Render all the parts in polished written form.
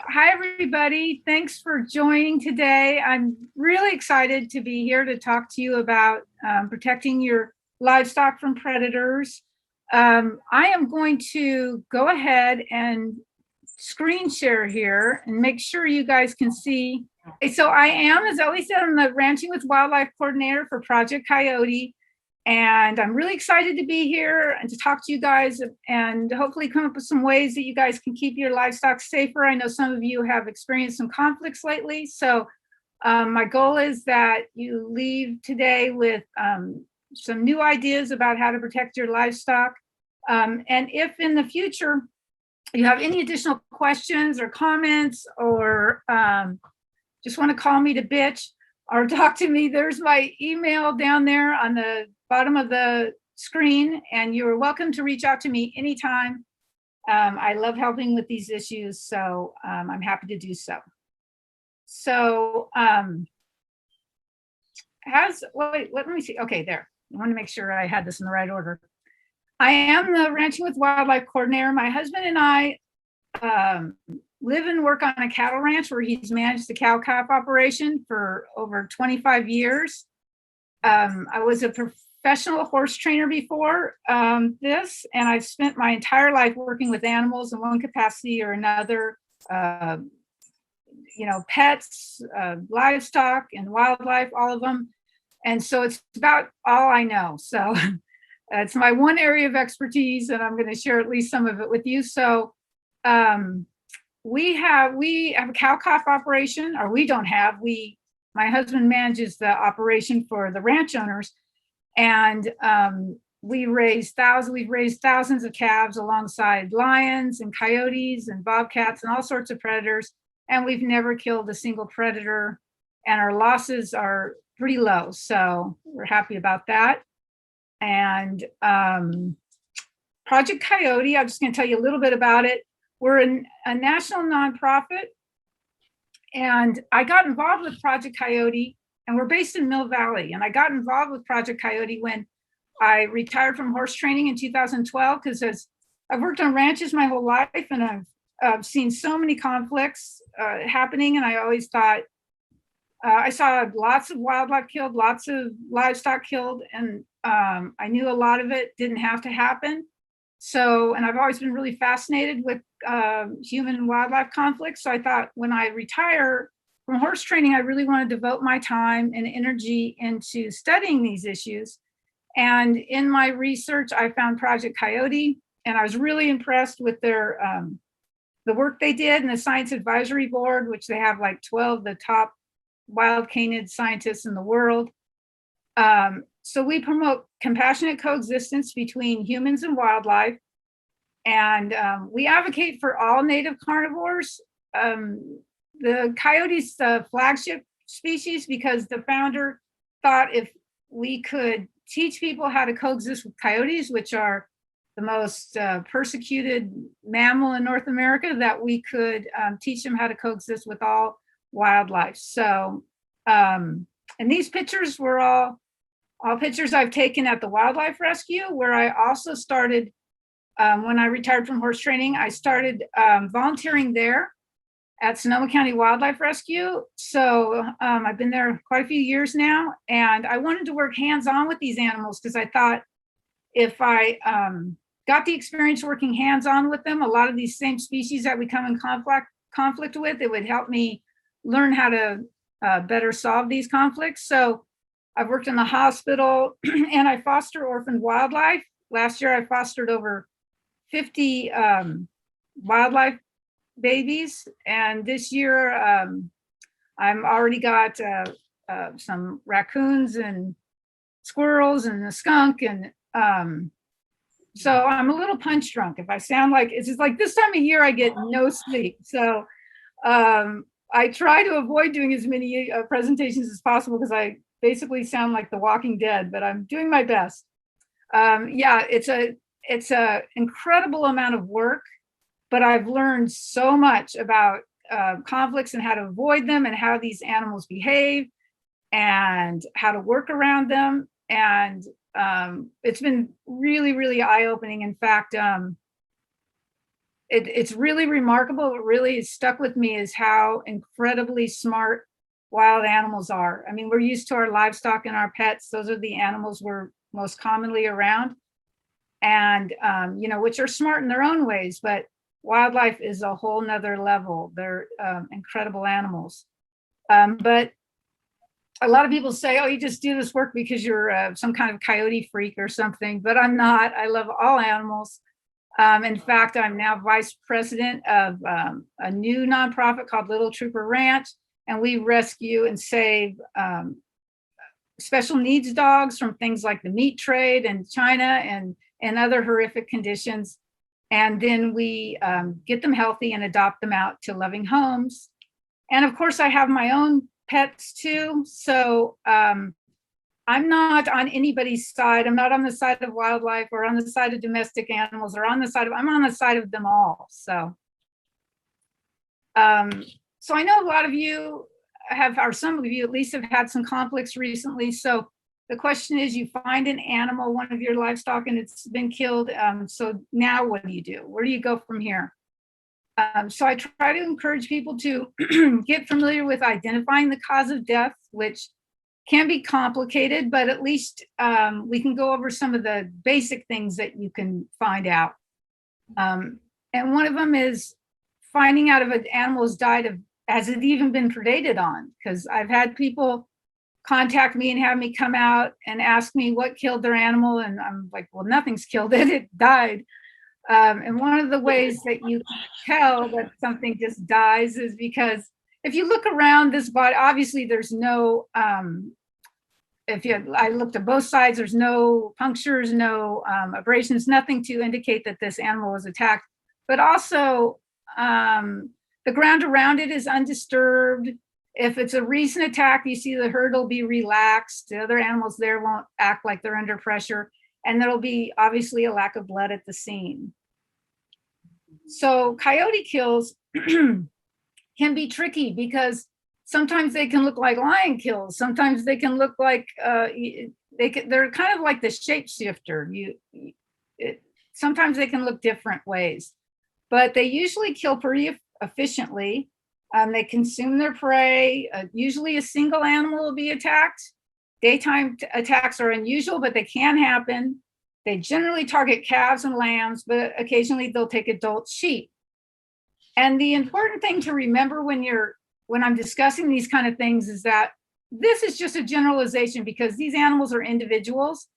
Hi, everybody. Thanks for joining today. I'm really excited to be here to talk to you about protecting your livestock from predators. I am going to go ahead and screen share here and make sure you guys can see. So I am, as Ellie said, I'm the Ranching with Wildlife coordinator for Project Coyote. And I'm really excited to be here and to talk to you guys and hopefully come up with some ways that you guys can keep your livestock safer. I know some of you have experienced some conflicts lately. So my goal is that you leave today with some new ideas about how to protect your livestock. And if in the future you have any additional questions or comments or just want to call me to bitch or talk to me, there's my email down there on the bottom of the screen, and you're welcome to reach out to me anytime. I love helping with these issues, so I'm happy to do so. So let me see. Okay, there. I want to make sure I had this in the right order. I am the Ranching with Wildlife coordinator. My husband and I live and work on a cattle ranch where he's managed the cow-calf operation for over 25 years. I was a professional horse trainer before this, and I've spent my entire life working with animals in one capacity or another, pets, livestock and wildlife, all of them. And so it's about all I know. So it's my one area of expertise, and I'm going to share at least some of it with you. So we have a cow-calf operation, or we don't have, my husband manages the operation for the ranch owners. And we've raised thousands of calves alongside lions and coyotes and bobcats and all sorts of predators. And we've never killed a single predator, and our losses are pretty low. So we're happy about that. And Project Coyote, I'm just going to tell you a little bit about it. We're a national nonprofit, and I got involved with Project Coyote, and we're based in Mill Valley. And I got involved with Project Coyote when I retired from horse training in 2012, because I've worked on ranches my whole life, and I've seen so many conflicts happening. And I always thought, I saw lots of wildlife killed, lots of livestock killed, and I knew a lot of it didn't have to happen. So, and I've always been really fascinated with human and wildlife conflicts. So I thought when I retire from horse training, I really want to devote my time and energy into studying these issues. And in my research, I found Project Coyote, and I was really impressed with their the work they did, and the Science Advisory Board, which they have like 12 of the top wild canid scientists in the world. So we promote compassionate coexistence between humans and wildlife. And we advocate for all native carnivores. The coyote's the flagship species because the founder thought if we could teach people how to coexist with coyotes, which are the most persecuted mammal in North America, that we could teach them how to coexist with all wildlife. So, and these pictures were all pictures I've taken at the wildlife rescue, where I also started, when I retired from horse training, I started volunteering there at Sonoma County Wildlife Rescue. So I've been there quite a few years now, and I wanted to work hands-on with these animals because I thought if I got the experience working hands-on with them, a lot of these same species that we come in conflict with, it would help me learn how to better solve these conflicts. So I've worked in the hospital and I foster orphaned wildlife. Last year, I fostered over 50 wildlife babies. And this year, I'm already got some raccoons and squirrels and a skunk. And so I'm a little punch drunk. If I sound like, it's just like this time of year, I get no sleep. So I try to avoid doing as many presentations as possible because I basically sound like The Walking Dead, but I'm doing my best. Yeah, it's a incredible amount of work, but I've learned so much about conflicts and how to avoid them and how these animals behave and how to work around them. And it's been really, really eye-opening. In fact, it's really remarkable. What really stuck with me is how incredibly smart wild animals are. I mean, we're used to our livestock and our pets. Those are the animals we're most commonly around, and which are smart in their own ways. But wildlife is a whole nother level. They're incredible animals. But a lot of people say, oh, you just do this work because you're some kind of coyote freak or something, but I'm not. I love all animals. In fact, I'm now vice president of a new nonprofit called Little Trooper Ranch, and we rescue and save special needs dogs from things like the meat trade in China and other horrific conditions. And then we get them healthy and adopt them out to loving homes. And of course, I have my own pets too. So I'm not on anybody's side. I'm not on the side of wildlife or on the side of domestic animals or I'm on the side of them all. So I know a lot of you have, or some of you at least have had some conflicts recently. So the question is, you find an animal, one of your livestock, and it's been killed. So now what do you do? Where do you go from here? So I try to encourage people to get familiar with identifying the cause of death, which can be complicated, but at least we can go over some of the basic things that you can find out. And one of them is finding out if an animal has died has it even been predated on? Because I've had people contact me and have me come out and ask me what killed their animal. And I'm like, well, nothing's killed it, it died. And one of the ways that you tell that something just dies is because if you look around this body, obviously there's no, I looked at both sides, there's no punctures, no abrasions, nothing to indicate that this animal was attacked. But also the ground around it is undisturbed. If it's a recent attack, you see the herd will be relaxed. The other animals there won't act like they're under pressure. And there'll be obviously a lack of blood at the scene. So coyote kills can be tricky because sometimes they can look like lion kills. Sometimes they can look like they're kind of like the shapeshifter. Sometimes they can look different ways, but they usually kill pretty efficiently. They consume their prey. Usually a single animal will be attacked. Daytime attacks are unusual, but they can happen. They generally target calves and lambs, but occasionally they'll take adult sheep. And the important thing to remember when I'm discussing these kind of things is that this is just a generalization because these animals are individuals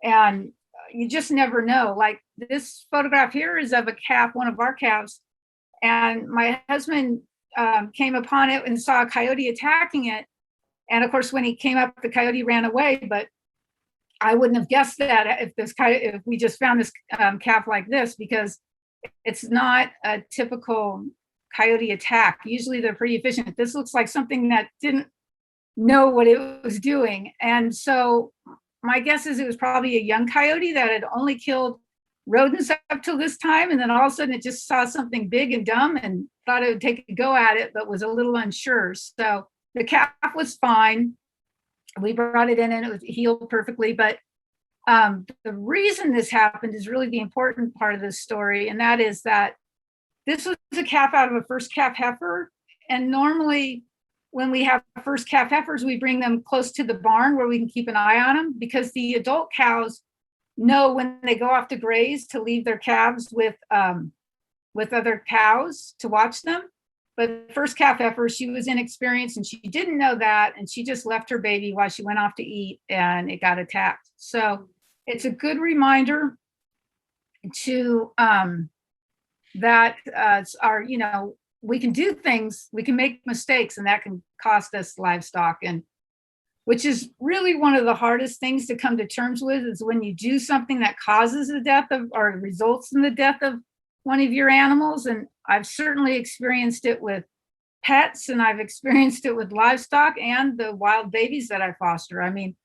and you just never know. Like this photograph here is of a calf, one of our calves, and my husband came upon it and saw a coyote attacking it. And of course, when he came up, the coyote ran away, but I wouldn't have guessed that if we just found this calf like this, because it's not a typical coyote attack. Usually they're pretty efficient. This looks like something that didn't know what it was doing. And so my guess is it was probably a young coyote that had only killed rodents up till this time. And then all of a sudden it just saw something big and dumb and thought it would take a go at it, but was a little unsure. So the calf was fine. We brought it in and it was healed perfectly. But the reason this happened is really the important part of this story. And that is that this was a calf out of a first calf heifer. And normally when we have first calf heifers, we bring them close to the barn where we can keep an eye on them, because the adult cows know when they go off to graze to leave their calves with other cows to watch them. But first calf heifer, she was inexperienced and she didn't know that. And she just left her baby while she went off to eat and it got attacked. So it's a good reminder to that we can do things, we can make mistakes, and that can cost us livestock. And which is really one of the hardest things to come to terms with, is when you do something that causes the death of or results in the death of one of your animals. And I've certainly experienced it with pets, and I've experienced it with livestock and the wild babies that I foster. I mean,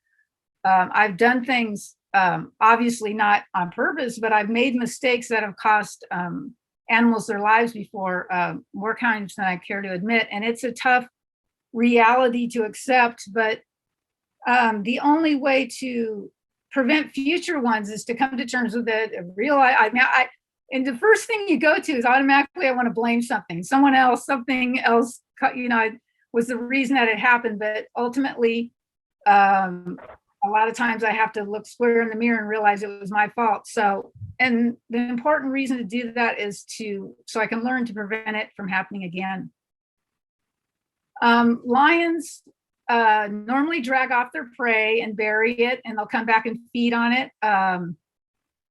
I've done things, obviously not on purpose, but I've made mistakes that have cost animals their lives before, more times than I care to admit. And it's a tough reality to accept, but the only way to prevent future ones is to come to terms with it, realize, And the first thing you go to is automatically, I want to blame something, someone else, something else, was the reason that it happened. But ultimately, a lot of times I have to look square in the mirror and realize it was my fault. So, and the important reason to do that is so I can learn to prevent it from happening again. Lions normally drag off their prey and bury it, and they'll come back and feed on it.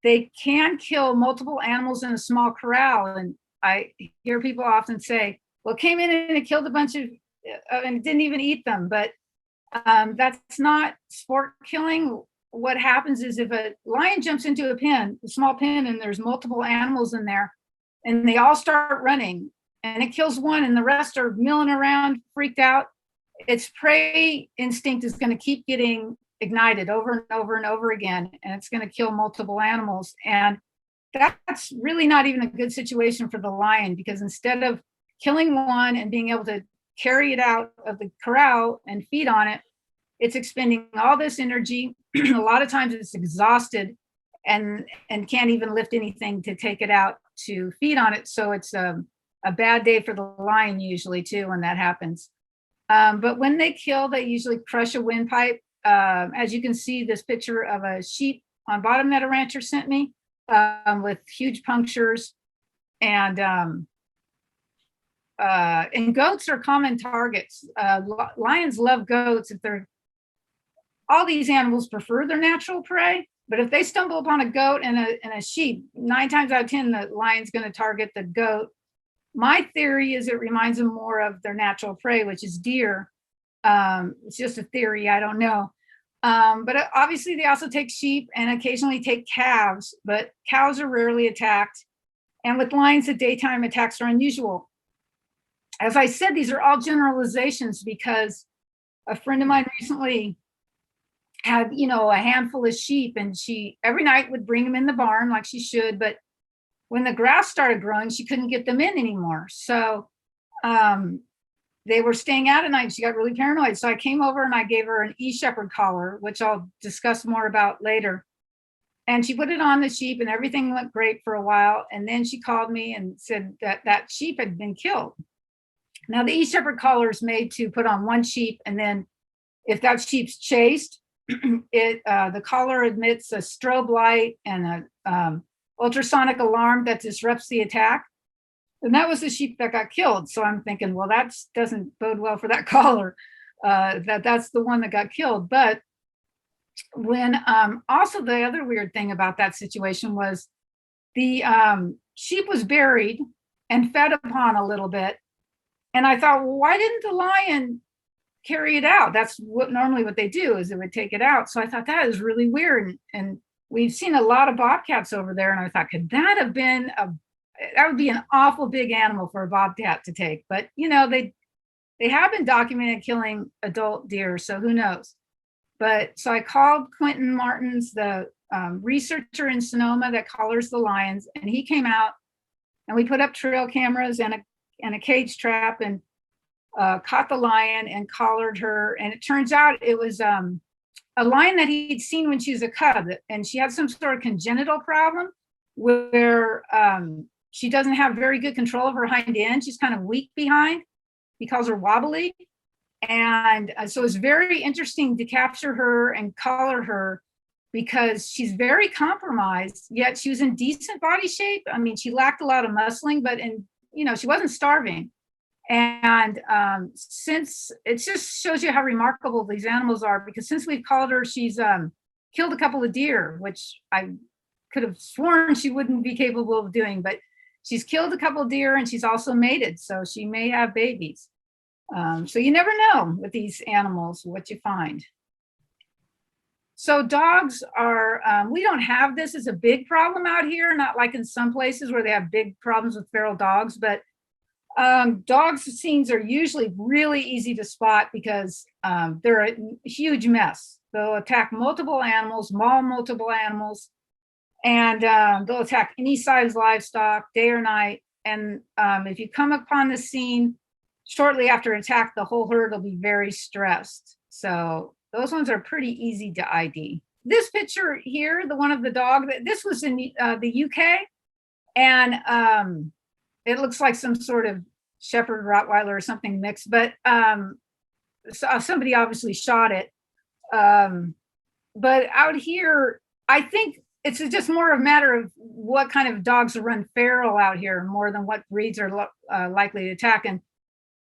They can kill multiple animals in a small corral. And I hear people often say, well, it came in and it killed a bunch of, and it didn't even eat them. But that's not sport killing. What happens is if a lion jumps into a small pen, and there's multiple animals in there, and they all start running, and it kills one, and the rest are milling around, freaked out, its prey instinct is going to keep getting ignited over and over and over again, and it's going to kill multiple animals. And that's really not even a good situation for the lion, because instead of killing one and being able to carry it out of the corral and feed on it, it's expending all this energy. A lot of times it's exhausted and can't even lift anything to take it out to feed on it. So it's a bad day for the lion usually too when that happens. But when they kill, they usually crush a windpipe. As you can see, this picture of a sheep on bottom that a rancher sent me, with huge punctures. And goats are common targets. Lions love goats. All these animals prefer their natural prey, but if they stumble upon a goat and a sheep, 9 times out of 10, the lion's going to target the goat. My theory is it reminds them more of their natural prey, which is deer. It's just a theory, I don't know. But obviously they also take sheep and occasionally take calves, but cows are rarely attacked. And with lions, the daytime attacks are unusual. As I said, these are all generalizations, because a friend of mine recently had, a handful of sheep, and she every night would bring them in the barn like she should, but when the grass started growing, she couldn't get them in anymore. So they were staying out at night, and she got really paranoid. So I came over and I gave her an e-shepherd collar, which I'll discuss more about later. And she put it on the sheep, and everything went great for a while. And then she called me and said that sheep had been killed. Now, the e-shepherd collar is made to put on one sheep, and then if that sheep's chased, the collar emits a strobe light and a ultrasonic alarm that disrupts the attack. And that was the sheep that got killed. So I'm thinking, well, that doesn't bode well for that collar. That's the one that got killed. But when also the other weird thing about that situation was the sheep was buried and fed upon a little bit. And I thought, well, why didn't the lion carry it out? That's normally what they do, is it would take it out. So I thought that is really weird. And we've seen a lot of bobcats over there. And I thought, could that have been that would be an awful big animal for a bobcat to take. But, they have been documented killing adult deer. So who knows? But so I called Quentin Martins, the researcher in Sonoma that collars the lions. And he came out, and we put up trail cameras and a cage trap, and caught the lion and collared her. And it turns out it was a lion that he'd seen when she was a cub, and she had some sort of congenital problem where she doesn't have very good control of her hind end. She's kind of weak behind. He calls her wobbly. And so it's very interesting to capture her and collar her, because she's very compromised, yet she was in decent body shape. I mean, she lacked a lot of muscling, but she wasn't starving. And since it just shows you how remarkable these animals are, because since we've called her, she's killed a couple of deer, which I could have sworn she wouldn't be capable of doing, but she's killed a couple of deer, and she's also mated, so she may have babies. So you never know with these animals what you find. So dogs are, we don't have this as a big problem out here, not like in some places where they have big problems with feral dogs, but dogs scenes are usually really easy to spot, because they're a huge mess. They'll attack multiple animals, maul multiple animals, and they'll attack any size livestock, day or night. And if you come upon the scene shortly after attack, the whole herd will be very stressed. So those ones are pretty easy to ID. This picture here, the one of the dog, this was in the UK. And it looks like some sort of shepherd Rottweiler or something mixed, but somebody obviously shot it. But out here, I think it's just more a matter of what kind of dogs run feral out here more than what breeds are likely to attack. And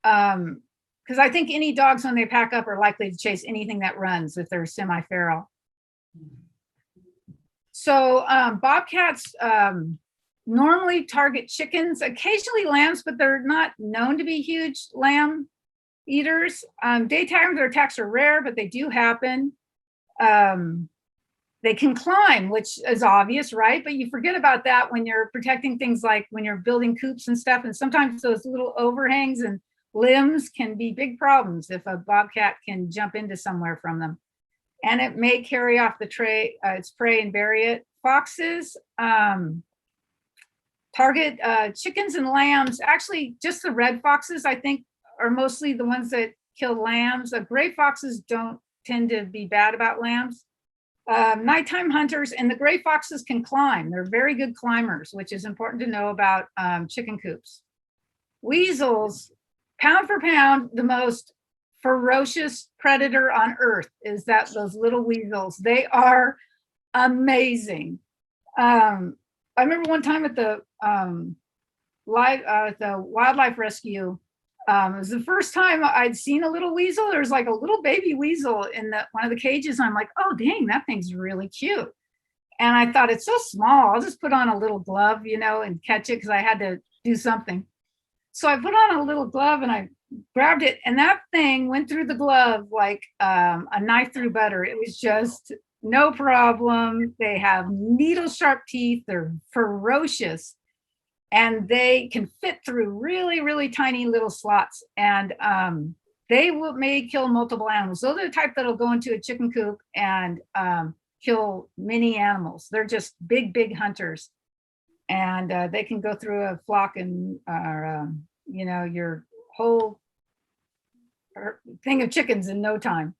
because I think any dogs when they pack up are likely to chase anything that runs if they're semi-feral. So bobcats normally target chickens, occasionally lambs, but they're not known to be huge lamb eaters. Daytime, their attacks are rare, but they do happen. They can climb, which is obvious, right? But you forget about that when you're protecting things like when you're building coops and stuff. And sometimes those little overhangs and limbs can be big problems if a bobcat can jump into somewhere from them. And it may carry off its prey and bury it. Foxes target chickens and lambs. Actually, just the red foxes, I think, are mostly the ones that kill lambs. Gray foxes don't tend to be bad about lambs. Nighttime hunters, and the gray foxes can climb. They're very good climbers, which is important to know about chicken coops. Weasels, pound for pound, the most ferocious predator on earth is those little weasels. They are amazing. I remember one time at the wildlife rescue. It was the first time I'd seen a little weasel. There was like a little baby weasel in one of the cages. I'm like, oh, dang, that thing's really cute. And I thought, it's so small. I'll just put on a little glove, and catch it because I had to do something. So I put on a little glove and I grabbed it, and that thing went through the glove like a knife through butter. It was just no problem. They have needle sharp teeth. They're ferocious. And they can fit through really, really tiny little slots. And they may kill multiple animals. Those are the type that'll go into a chicken coop and kill many animals. They're just big, big hunters. And they can go through a flock and, your whole thing of chickens in no time.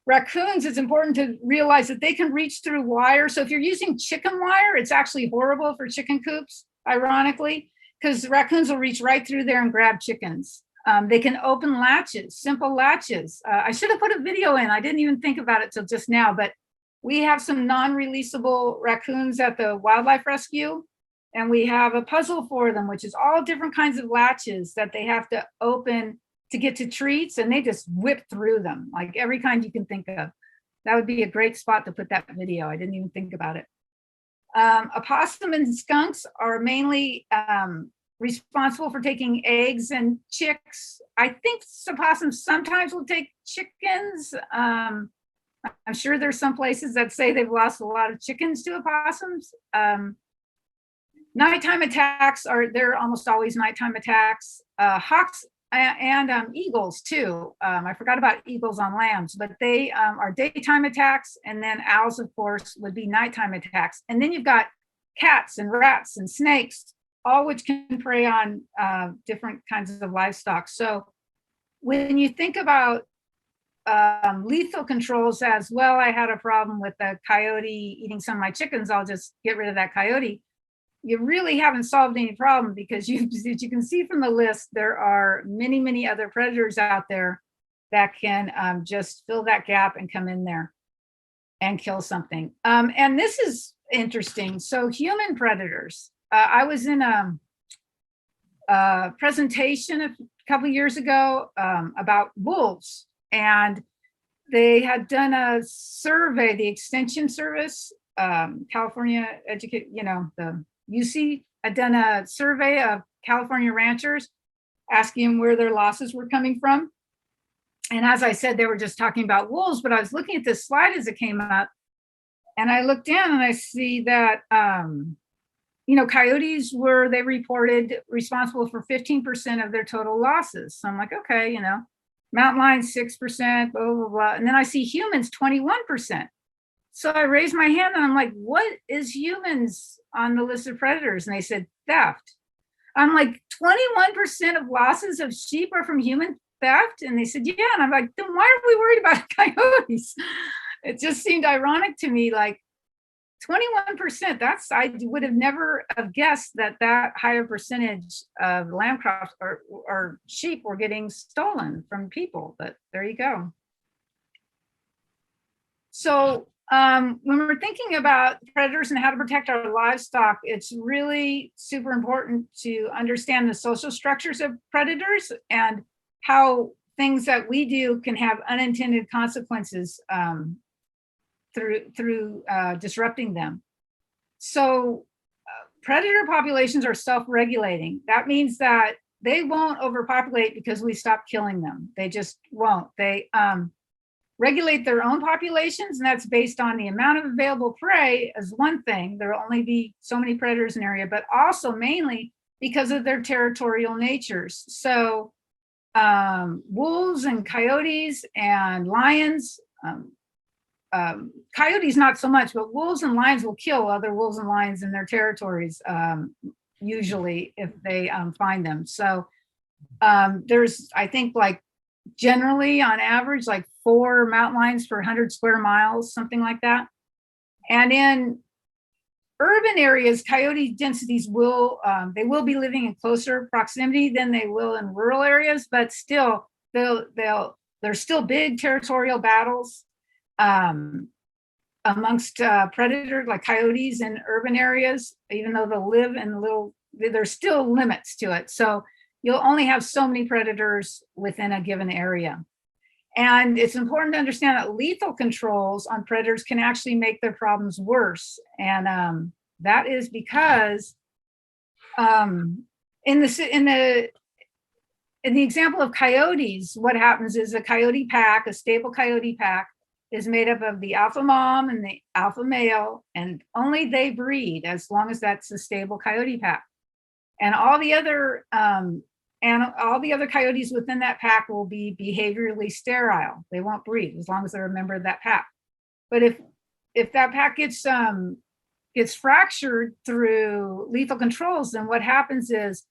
Raccoons, it's important to realize that they can reach through wire. So if you're using chicken wire, it's actually horrible for chicken coops, ironically, because raccoons will reach right through there and grab chickens. They can open latches, simple latches. I should have put a video in. I didn't even think about it till just now, but we have some non-releasable raccoons at the wildlife rescue, and we have a puzzle for them, which is all different kinds of latches that they have to open to get to treats, and they just whip through them, like every kind you can think of. That would be a great spot to put that video. I didn't even think about it. Opossum and skunks are mainly responsible for taking eggs and chicks. I think opossums sometimes will take chickens. I'm sure there's some places that say they've lost a lot of chickens to opossums. Nighttime attacks they're almost always nighttime attacks. Hawks and eagles too. I forgot about eagles on lambs, but they are daytime attacks, and then owls, of course, would be nighttime attacks. And then you've got cats and rats and snakes, all which can prey on different kinds of livestock. So when you think about lethal controls as well, I had a problem with a coyote eating some of my chickens. I'll just get rid of that coyote. You really haven't solved any problem, because as you can see from the list, there are many, many other predators out there that can just fill that gap and come in there and kill something. And this is interesting. So human predators. I was in a presentation a couple of years ago about wolves, and they had done a survey, the Extension Service, California the UC had done a survey of California ranchers, asking them where their losses were coming from. And as I said, they were just talking about wolves, but I was looking at this slide as it came up, and I looked down and I see that, coyotes they reported responsible for 15% of their total losses. So I'm like, okay, mountain lions, 6%, blah, blah, blah. And then I see humans, 21%. So I raised my hand and I'm like, what is humans on the list of predators? And they said theft. I'm like, 21% of losses of sheep are from human theft? And they said, yeah. And I'm like, then why are we worried about coyotes? It just seemed ironic to me. Like, 21%. I would have never have guessed that higher percentage of lamb crops or sheep were getting stolen from people, but there you go. So when we're thinking about predators and how to protect our livestock, it's really super important to understand the social structures of predators and how things that we do can have unintended consequences through disrupting them. So predator populations are self-regulating. That means that they won't overpopulate because we stop killing them. They just won't. They regulate their own populations, and that's based on the amount of available prey as one thing. There will only be so many predators in an area, but also mainly because of their territorial natures. So wolves and coyotes and lions, coyotes not so much, but wolves and lions will kill other wolves and lions in their territories, usually if they find them. So there's, I think, like generally on average, like 4 mountain lions per 100 square miles, something like that. And in urban areas, coyote densities will be living in closer proximity than they will in rural areas, but still there's still big territorial battles amongst predators like coyotes in urban areas. Even though they'll live in there's still limits to it. So you'll only have so many predators within a given area. And it's important to understand that lethal controls on predators can actually make their problems worse. And that is because in the example of coyotes, what happens is a stable coyote pack is made up of the alpha mom and the alpha male, and only they breed as long as that's a stable coyote pack. And all the other coyotes within that pack will be behaviorally sterile. They won't breed as long as they're a member of that pack. But if that pack gets fractured through lethal controls, then what happens is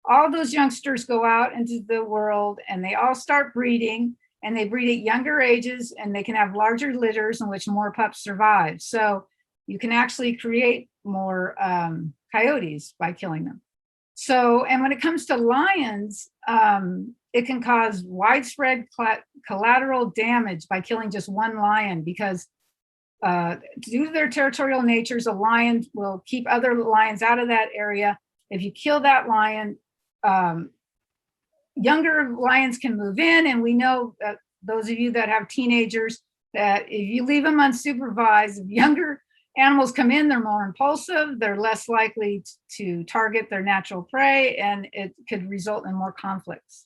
all those youngsters go out into the world and they all start breeding, and they breed at younger ages, and they can have larger litters in which more pups survive. So you can actually create more coyotes by killing them. So, and when it comes to lions, it can cause widespread collateral damage by killing just one lion, because due to their territorial natures, a lion will keep other lions out of that area. If you kill that lion, younger lions can move in, and we know that those of you that have teenagers, that if you leave them unsupervised, if younger animals come in, they're more impulsive, they're less likely to target their natural prey, and it could result in more conflicts.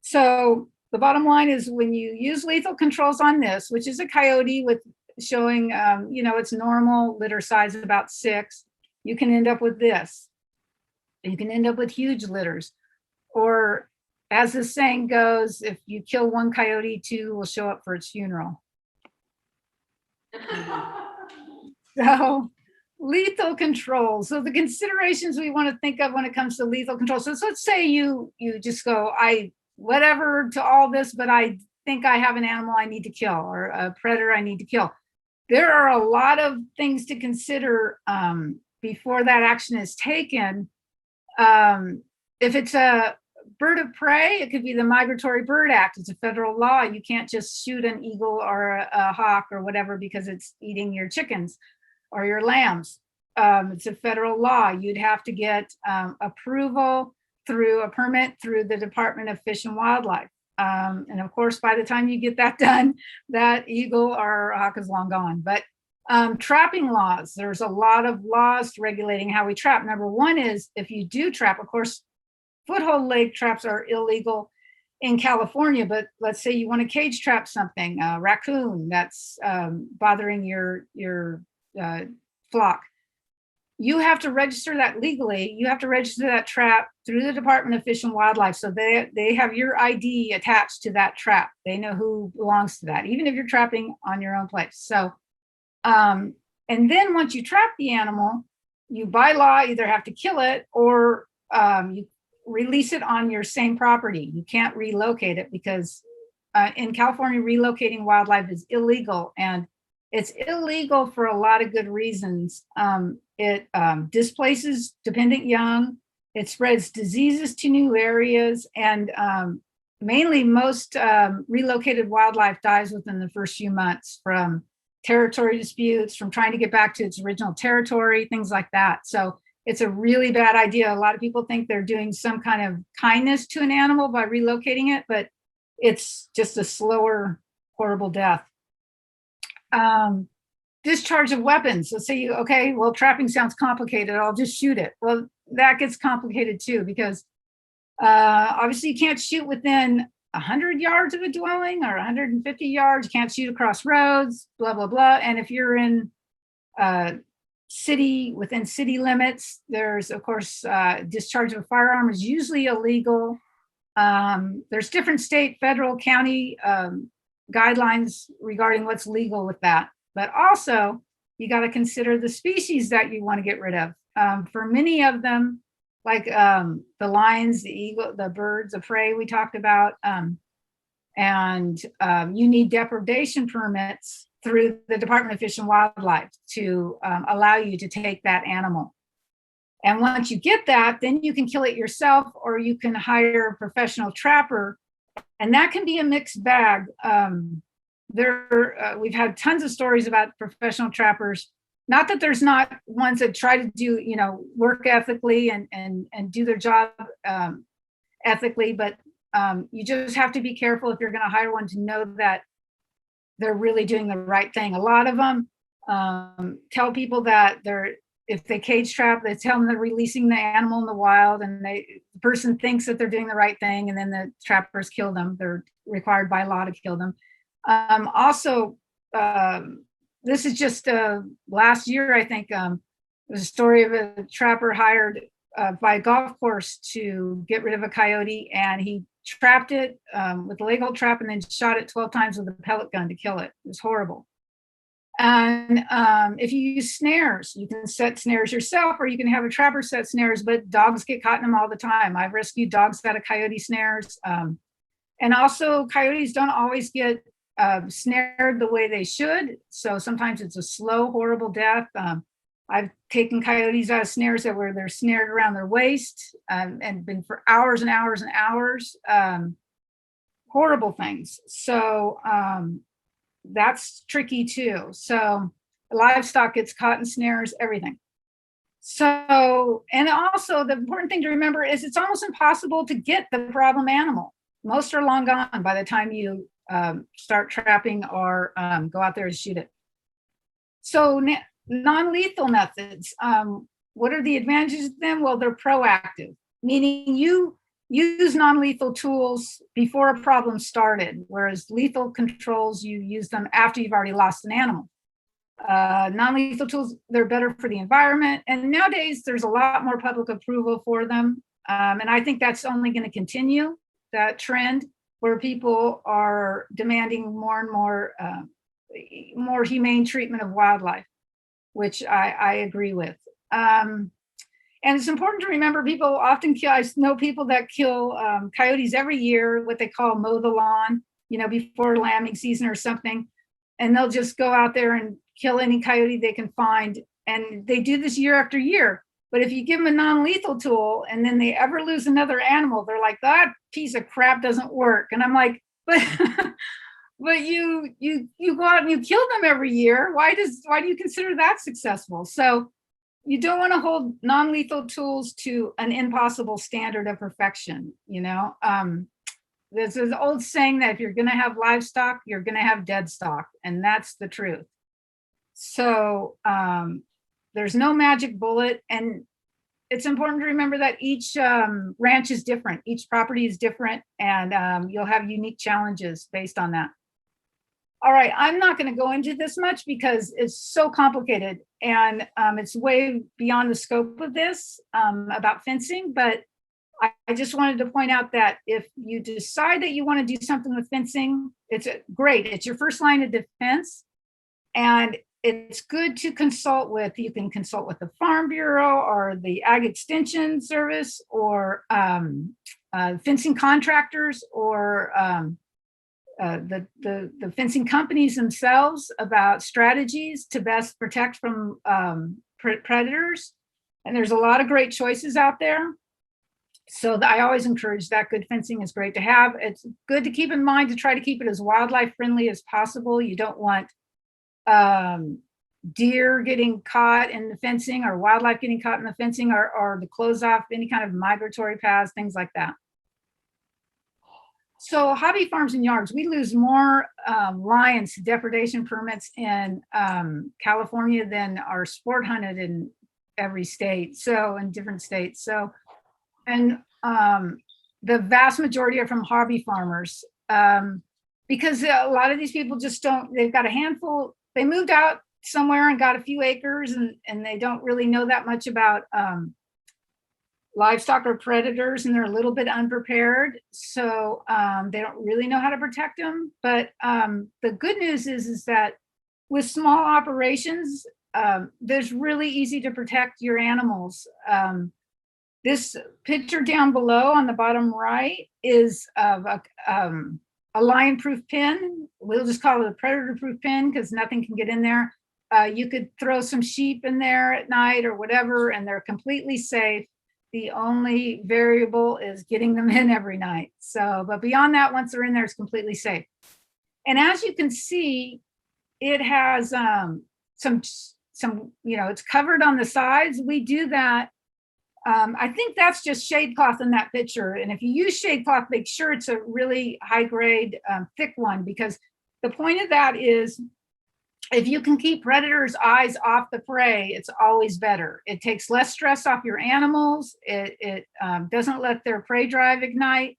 So the bottom line is, when you use lethal controls on this, which is a coyote with showing its normal litter size of about 6, you can end up with this. You can end up with huge litters. Or as the saying goes, if you kill one coyote, 2 will show up for its funeral. So lethal control. So the considerations we want to think of when it comes to lethal control. So let's say you just go, whatever to all this, but I think I have an animal I need to kill, or a predator I need to kill. There are a lot of things to consider before that action is taken. If it's a bird of prey, it could be the Migratory Bird Act. It's a federal law. You can't just shoot an eagle or a hawk or whatever because it's eating your chickens or your lambs. It's a federal law. You'd have to get approval through a permit through the Department of Fish and Wildlife. And of course, by the time you get that done, that eagle or hawk is long gone. But trapping laws, there's a lot of laws regulating how we trap. Number one is, if you do trap, of course, foothold leg traps are illegal in California, but let's say you want to cage trap something, a raccoon that's bothering your flock. You have to register that legally. You have to register that trap through the Department of Fish and Wildlife. So they have your ID attached to that trap. They know who belongs to that, even if you're trapping on your own place. So, and then once you trap the animal, you by law either have to kill it or you release it on your same property. You can't relocate it because in California, relocating wildlife is illegal. And It's illegal for a lot of good reasons. It displaces dependent young. It spreads diseases to new areas, and mainly most relocated wildlife dies within the first few months from territory disputes, from trying to get back to its original territory, things like that. So it's a really bad idea. A lot of people think they're doing some kind of kindness to an animal by relocating it, but it's just a slower, horrible death. Discharge of weapons. Let's say okay, well, trapping sounds complicated. I'll just shoot it. Well, that gets complicated too, because obviously you can't shoot within 100 yards of a dwelling or 150 yards. You can't shoot across roads, blah, blah, blah. And if you're in within city limits, there's, of course, discharge of a firearm is usually illegal. There's different state, federal, county guidelines regarding what's legal with that. But also, you got to consider the species that you want to get rid of. For many of them, like the lions, the eagle, the birds of prey we talked about, and you need depredation permits through the Department of Fish and Wildlife to allow you to take that animal. And once you get that, then you can kill it yourself, or you can hire a professional trapper, and that can be a mixed bag. We've had tons of stories about professional trappers. Not that there's not ones that try to do, work ethically and do their job ethically, but you just have to be careful if you're going to hire one to know that they're really doing the right thing. A lot of them tell people that if they cage trap, they tell them they're releasing the animal in the wild, and the person thinks that they're doing the right thing, and then the trappers kill them. They're required by law to kill them. This is just last year, I think, there was a story of a trapper hired by a golf course to get rid of a coyote, and he trapped it with a leg hold trap and then shot it 12 times with a pellet gun to kill it. It was horrible. And if you use snares, you can set snares yourself, or you can have a trapper set snares, but dogs get caught in them all the time. I've rescued dogs out of coyote snares. And also, coyotes don't always get snared the way they should. So sometimes it's a slow, horrible death. I've taken coyotes out of snares where they're snared around their waist and been for hours and hours and hours. Horrible things. So that's tricky too. So livestock gets caught in snares, everything. So, and also the important thing to remember is it's almost impossible to get the problem animal. Most are long gone by the time you start trapping or go out there to shoot it. So non-lethal methods, what are the advantages of them? Well, they're proactive, meaning you use non-lethal tools before a problem started, whereas lethal controls, you use them after you've already lost an animal. Non-lethal tools, they're better for the environment. And nowadays there's a lot more public approval for them. And I think that's only going to continue, that trend where people are demanding more and more humane treatment of wildlife, which I agree with. And it's important to remember people often kill, I know people that kill coyotes every year, what they call mow the lawn, before lambing season or something. And they'll just go out there and kill any coyote they can find. And they do this year after year. But if you give them a non-lethal tool and then they ever lose another animal, they're like, that piece of crap doesn't work. And I'm like, but you go out and you kill them every year. Why do you consider that successful? So you don't want to hold non-lethal tools to an impossible standard of perfection. There's an old saying that if you're going to have livestock, you're going to have dead stock, and that's the truth. So there's no magic bullet, and it's important to remember that each ranch is different, each property is different, and you'll have unique challenges based on that. All right, I'm not going to go into this much because it's so complicated, and it's way beyond the scope of this about fencing, but I just wanted to point out that if you decide that you want to do something with fencing, it's great. It's your first line of defense, and it's good to consult with. You can consult with the Farm Bureau or the Ag Extension Service or fencing contractors or the fencing companies themselves about strategies to best protect from predators. And there's a lot of great choices out there. So I always encourage that. Good fencing is great to have. It's good to keep in mind to try to keep it as wildlife friendly as possible. You don't want deer getting caught in the fencing, or wildlife getting caught in the fencing, or to close off any kind of migratory paths, things like that. So hobby farms and yards, we lose more lions to depredation permits in California than are sport hunted in every state, so in different states. So, and the vast majority are from hobby farmers, because a lot of these people just don't, they've got a handful, they moved out somewhere and got a few acres, and they don't really know that much about livestock or predators, and they're a little bit unprepared. So they don't really know how to protect them. But the good news is that with small operations, there's really easy to protect your animals. This picture down below on the bottom right is of a lion-proof pen. We'll just call it a predator-proof pen because nothing can get in there. You could throw some sheep in there at night or whatever, and they're completely safe. The only variable is getting them in every night. So, but beyond that, once they're in there, it's completely safe. And as you can see, it has some, it's covered on the sides. We do that. I think that's just shade cloth in that picture. And if you use shade cloth, make sure it's a really high grade, thick one, because the point of that is if you can keep predators' eyes off the prey, it's always better. It takes less stress off your animals. It doesn't let their prey drive ignite,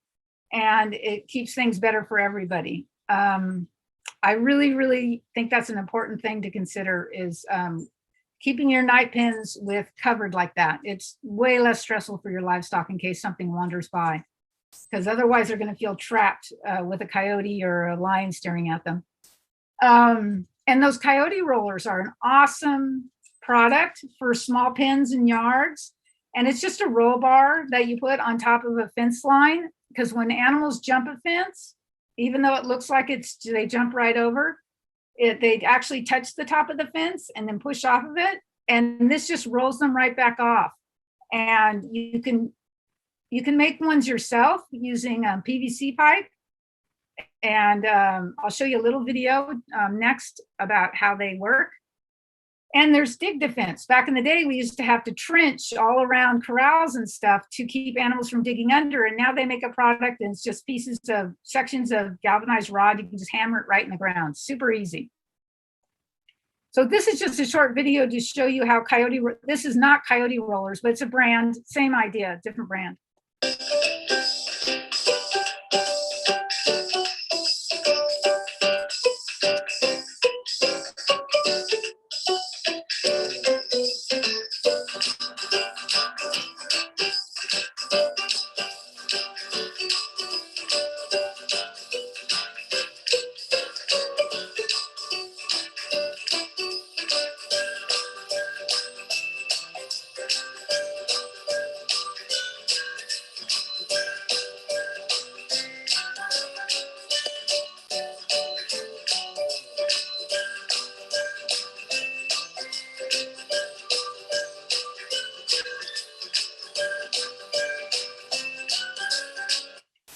and it keeps things better for everybody. I really, really think that's an important thing to consider, is keeping your night pens covered like that. It's way less stressful for your livestock in case something wanders by, because otherwise they're going to feel trapped with a coyote or a lion staring at them. And those coyote rollers are an awesome product for small pens and yards. And it's just a roll bar that you put on top of a fence line, because when animals jump a fence, even though it looks like they jump right over it, they actually touch the top of the fence and then push off of it. And this just rolls them right back off. And you can make ones yourself using PVC pipe. And I'll show you a little video next about how they work. And there's dig defense. Back in the day, we used to have to trench all around corrals and stuff to keep animals from digging under. And now they make a product, and it's just sections of galvanized rod. You can just hammer it right in the ground. Super easy. So this is just a short video to show you how this is not Coyote Rollers, but it's a brand, same idea, different brand.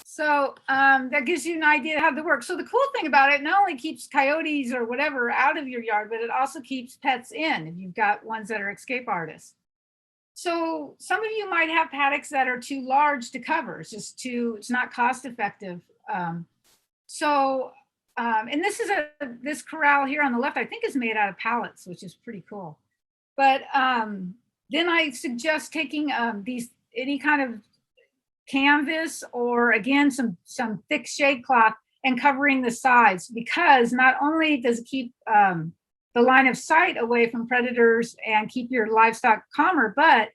So that gives you an idea how they work. So the cool thing about it, not only keeps coyotes or whatever out of your yard, but it also keeps pets in if you've got ones that are escape artists. So some of you might have paddocks that are too large to cover. It's not cost effective. And this corral here on the left, I think, is made out of pallets, which is pretty cool. But then I suggest taking any kind of canvas, or again, some thick shade cloth, and covering the sides, because not only does it keep the line of sight away from predators and keep your livestock calmer, but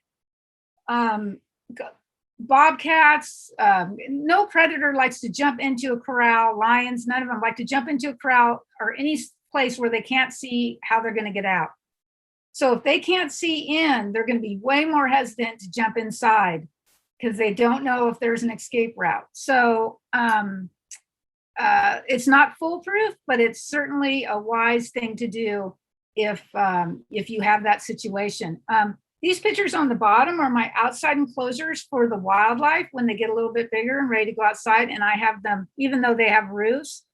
bobcats, no predator likes to jump into a corral. Lions, none of them like to jump into a corral or any place where they can't see how they're going to get out. So if they can't see in, they're going to be way more hesitant to jump inside, because they don't know if there's an escape route. So it's not foolproof, but it's certainly a wise thing to do if you have that situation. These pictures on the bottom are my outside enclosures for the wildlife when they get a little bit bigger and ready to go outside. And I have them, even though they have roofs,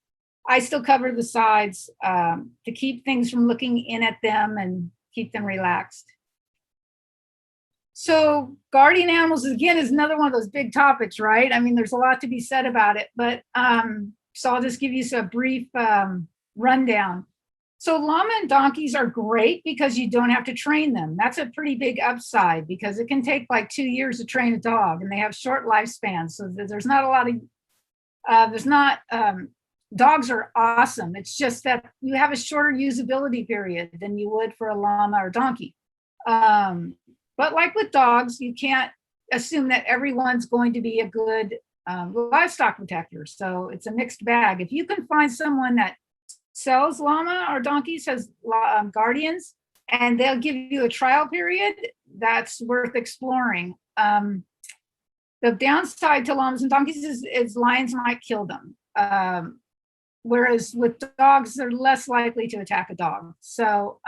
I still cover the sides to keep things from looking in at them and keep them relaxed. So guardian animals, again, is another one of those big topics, right? I mean, there's a lot to be said about it, but so I'll just give you a brief rundown. So llama and donkeys are great because you don't have to train them. That's a pretty big upside because it can take like 2 years to train a dog and they have short lifespans. So there's not a lot of, dogs are awesome. It's just that you have a shorter usability period than you would for a llama or donkey. But like with dogs, you can't assume that everyone's going to be a good livestock protector. So it's a mixed bag. If you can find someone that sells llama or donkeys as guardians, and they'll give you a trial period, that's worth exploring. The downside to llamas and donkeys is lions might kill them. Whereas with dogs, they're less likely to attack a dog. So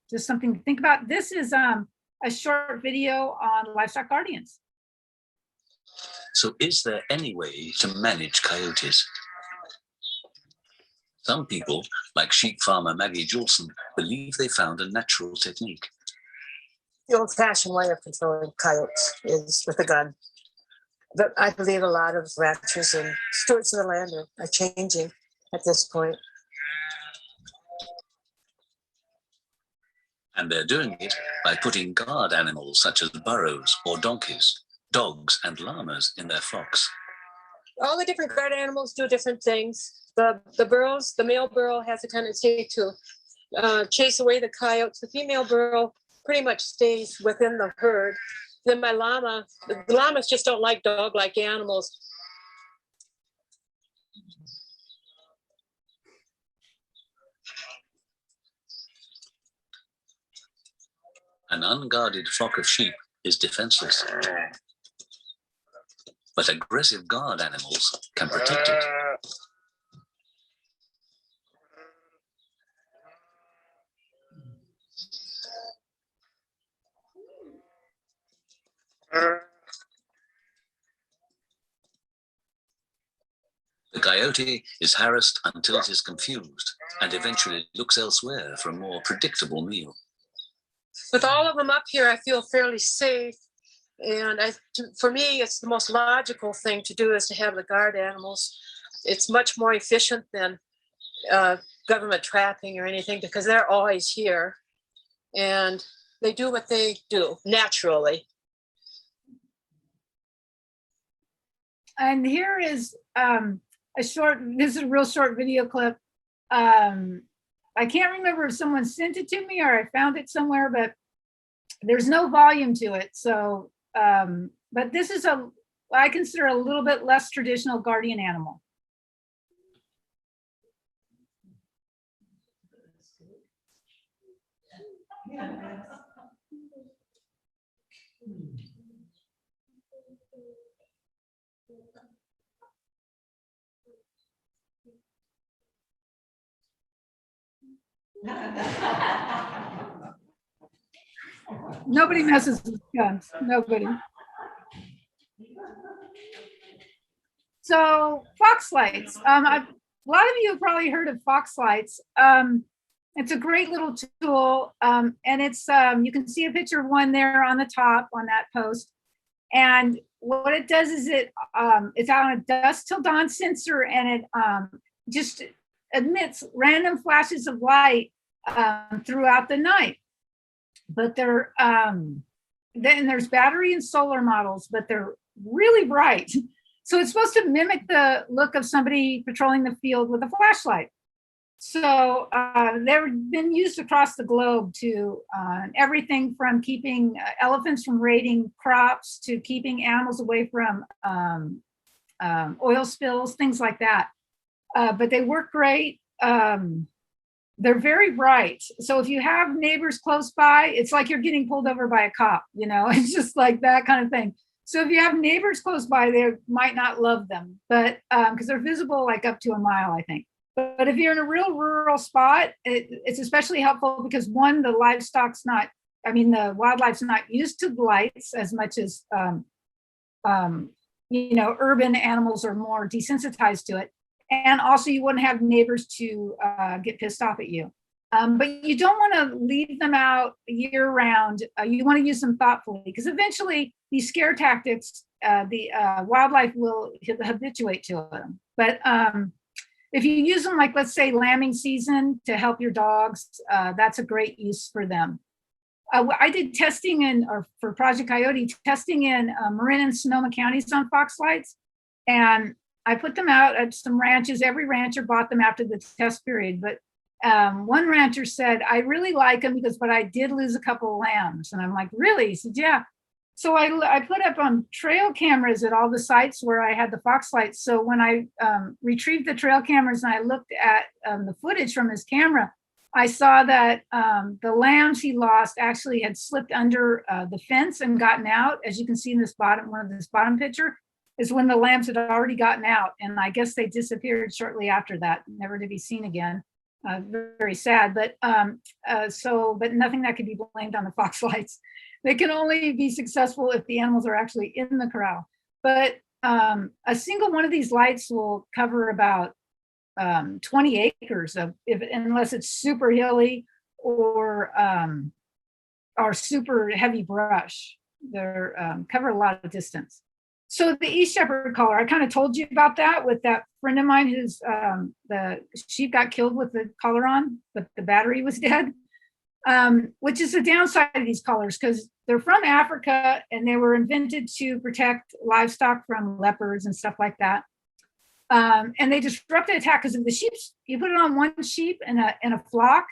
just something to think about. This is a short video on livestock guardians. So is there any way to manage coyotes? Some people, like sheep farmer Maggie Jolson, believe they found a natural technique. The old-fashioned way of controlling coyotes is with a gun. But I believe a lot of ranchers and stewards of the land are changing at this point. And they're doing it by putting guard animals such as burros or donkeys, dogs and llamas in their flocks. All the different guard animals do different things. The burros, the male burro has a tendency to chase away the coyotes. The female burro pretty much stays within the herd. Then my llama, the llamas just don't like dog-like animals. An unguarded flock of sheep is defenseless. But aggressive guard animals can protect it. The coyote is harassed until it is confused and eventually looks elsewhere for a more predictable meal. With all of them up here, I feel fairly safe. And for me, it's the most logical thing to do is to have the guard animals. It's much more efficient than government trapping or anything because they're always here. And they do what they do naturally. And here is this is a real short video clip. I can't remember if someone sent it to me or I found it somewhere, but there's no volume to it. So, but this is I consider a little bit less traditional guardian animal. Nobody messes with guns. Nobody. So fox lights. A lot of you have probably heard of fox lights. It's a great little tool, and it's you can see a picture of one there on the top on that post. And what it does is it's on a dusk till dawn sensor, and it just emits random flashes of light throughout the night. But they're then there's battery and solar models, but they're really bright. So it's supposed to mimic the look of somebody patrolling the field with a flashlight. So they've been used across the globe to everything from keeping elephants from raiding crops to keeping animals away from oil spills, things like that. But they work great. They're very bright. So if you have neighbors close by, it's like you're getting pulled over by a cop, you know, it's just like that kind of thing. So if you have neighbors close by, they might not love them, but because they're visible like up to a mile, I think. But if you're in a real rural spot, it's especially helpful because one, the wildlife's not used to lights as much as urban animals are more desensitized to it. And also you wouldn't have neighbors to get pissed off at you. But you don't want to leave them out year round. You want to use them thoughtfully because eventually these scare tactics, the wildlife will habituate to them. But if you use them, like let's say lambing season to help your dogs, that's a great use for them. I did testing for Project Coyote, testing in Marin and Sonoma counties on fox lights. And I put them out at some ranches. Every rancher bought them after the test period. But one rancher said, I really like them but I did lose a couple of lambs. And I'm like, really? He said, yeah. So I put up trail cameras at all the sites where I had the fox lights. So when I retrieved the trail cameras and I looked at the footage from his camera, I saw that the lambs he lost actually had slipped under the fence and gotten out. As you can see in this bottom picture, is when the lambs had already gotten out. And I guess they disappeared shortly after that, never to be seen again. Very sad, but nothing that could be blamed on the fox lights. They can only be successful if the animals are actually in the corral. But a single one of these lights will cover about 20 acres unless it's super hilly or super heavy brush. They're cover a lot of distance. So the East Shepherd collar, I kind of told you about that with that friend of mine who's the sheep got killed with the collar on, but the battery was dead, which is the downside of these collars because they're from Africa and they were invented to protect livestock from leopards and stuff like that. And they disrupt the attack because of the sheep. You put it on one sheep in a flock,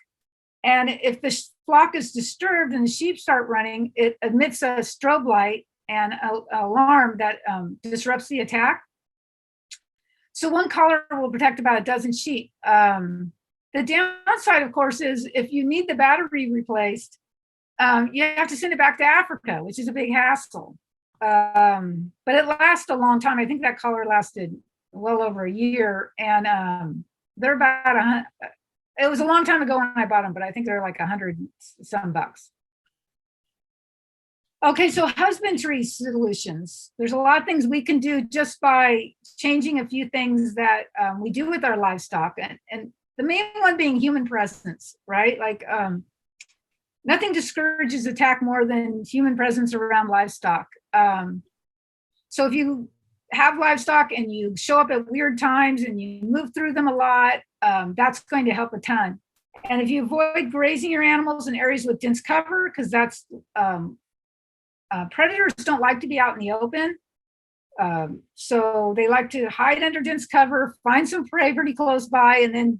and if the flock is disturbed and the sheep start running, it emits a strobe light and an alarm that disrupts the attack. So one collar will protect about a dozen sheep. The downside, of course, is if you need the battery replaced, you have to send it back to Africa, which is a big hassle. But it lasts a long time. I think that collar lasted well over a year, and they're about it was a long time ago when I bought them, but I think they're like $100 some bucks. Okay, so husbandry solutions. There's a lot of things we can do just by changing a few things that we do with our livestock, and the main one being human presence, right? Like nothing discourages attack more than human presence around livestock. So if you have livestock and you show up at weird times and you move through them a lot, that's going to help a ton. And if you avoid grazing your animals in areas with dense cover, because that's predators don't like to be out in the open. So they like to hide under dense cover, find some prey pretty close by, and then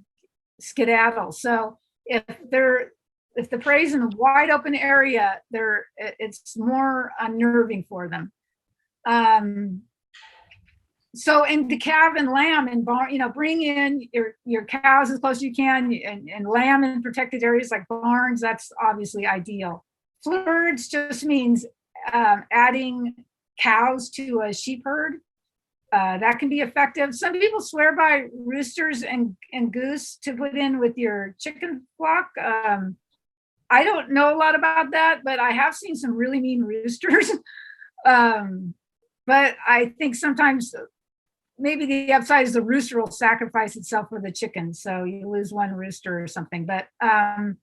skedaddle. So if the prey's in a wide open area, it's more unnerving for them. So in the calf and lamb and barn, bring in your cows as close as you can, and lamb in protected areas like barns. That's obviously ideal. Flurds just means adding cows to a sheep herd. That can be effective. Some people swear by roosters and goose to put in with your chicken flock. I don't know a lot about that, but I have seen some really mean roosters. But I think sometimes maybe the upside is the rooster will sacrifice itself for the chicken, so you lose one rooster or something. But and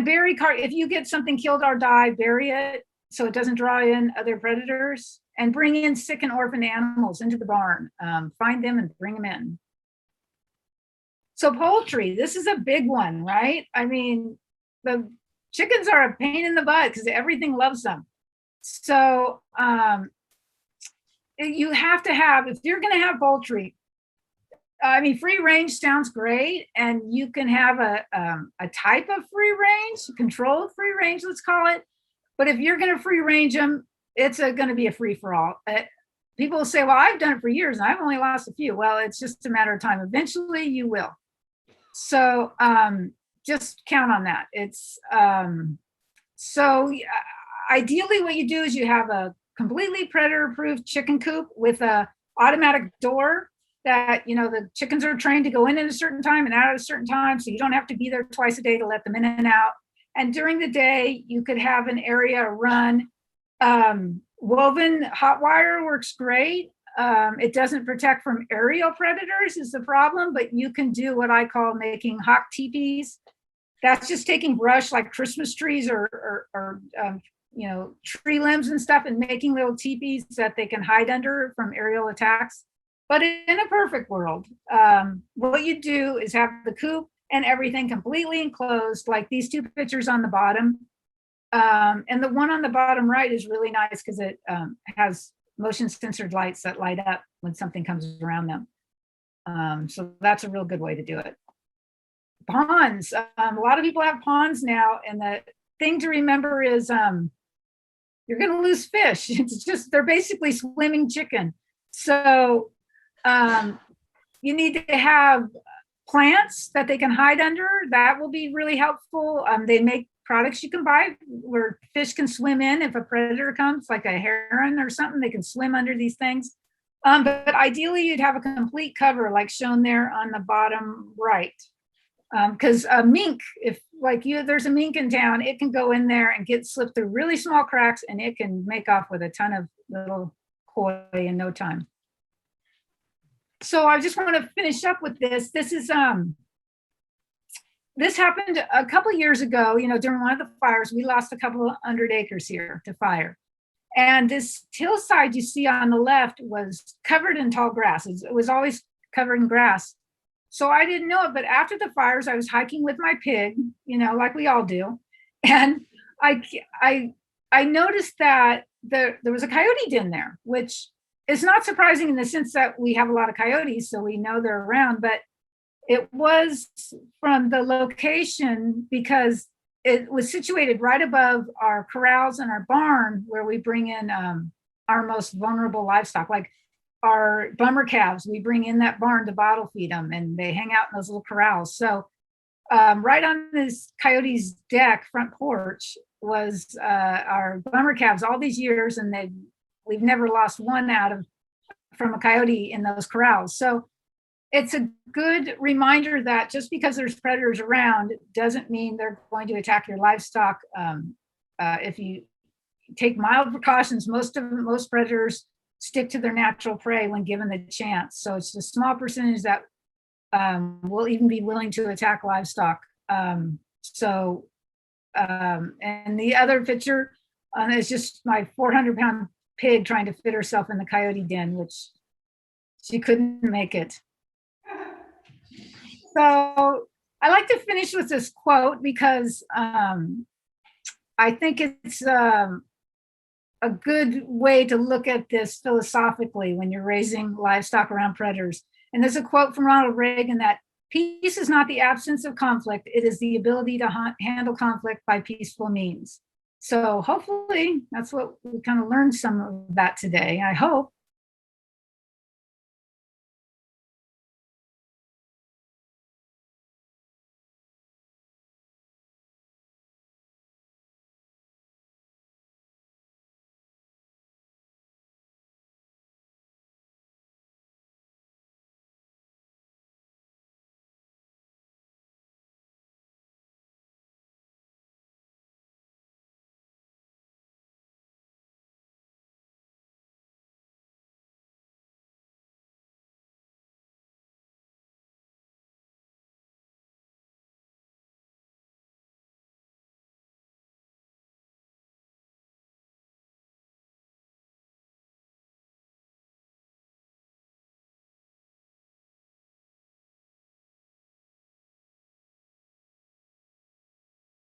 bury if you get something killed or die, bury it so it doesn't draw in other predators, and bring in sick and orphaned animals into the barn. Find them and bring them in. So poultry, this is a big one, right? I mean, the chickens are a pain in the butt because everything loves them. So you have to have, if you're going to have poultry, I mean, free range sounds great, and you can have a type of free range, controlled free range, let's call it. But if you're going to free range them, it's going to be a free for all. People will say, well, I've done it for years and I've only lost a few. Well, it's just a matter of time. Eventually you will. So just count on that. It's so ideally what you do is you have a completely predator-proof chicken coop with a automatic door that, the chickens are trained to go in at a certain time and out at a certain time, so you don't have to be there twice a day to let them in and out. And during the day, you could have an area run. Woven hot wire works great. It doesn't protect from aerial predators is the problem, but you can do what I call making hawk teepees. That's just taking brush like Christmas trees or tree limbs and stuff and making little teepees that they can hide under from aerial attacks. But in a perfect world, what you do is have the coop and everything completely enclosed, like these two pictures on the bottom. And the one on the bottom right is really nice because it has motion censored lights that light up when something comes around them. So that's a real good way to do it. Ponds. A lot of people have ponds now, and the thing to remember is you're going to lose fish. It's just, they're basically swimming chicken. So you need to have plants that they can hide under. That will be really helpful. They make products you can buy where fish can swim in. If a predator comes, like a heron or something, they can swim under these things. But ideally, you'd have a complete cover like shown there on the bottom right. Because a mink, if there's a mink in town, it can go in there and get slipped through really small cracks, and it can make off with a ton of little koi in no time. So I just want to finish up with this. This happened a couple of years ago, during one of the fires. We lost a couple of 100 acres here to fire. And this hillside you see on the left was covered in tall grass. It was always covered in grass. So I didn't know it, but after the fires, I was hiking with my pig, like we all do. And I noticed that there was a coyote den there, which is not surprising in the sense that we have a lot of coyotes, so we know they're around, but it was from the location because it was situated right above our corrals and our barn where we bring in our most vulnerable livestock, like our bummer calves. We bring in that barn to bottle feed them, and they hang out in those little corrals. So right on this coyote's deck, front porch, was our bummer calves all these years, and we've never lost one from a coyote in those corrals. So it's a good reminder that just because there's predators around doesn't mean they're going to attack your livestock. If you take mild precautions, most predators stick to their natural prey when given the chance. So it's a small percentage that will even be willing to attack livestock. And the other picture is just my 400-pound pig trying to fit herself in the coyote den, which she couldn't make it. So I like to finish with this quote because I think it's a good way to look at this philosophically when you're raising livestock around predators. And there's a quote from Ronald Reagan that peace is not the absence of conflict, it is the ability to handle conflict by peaceful means. So hopefully that's what we kind of learned some of that today, I hope.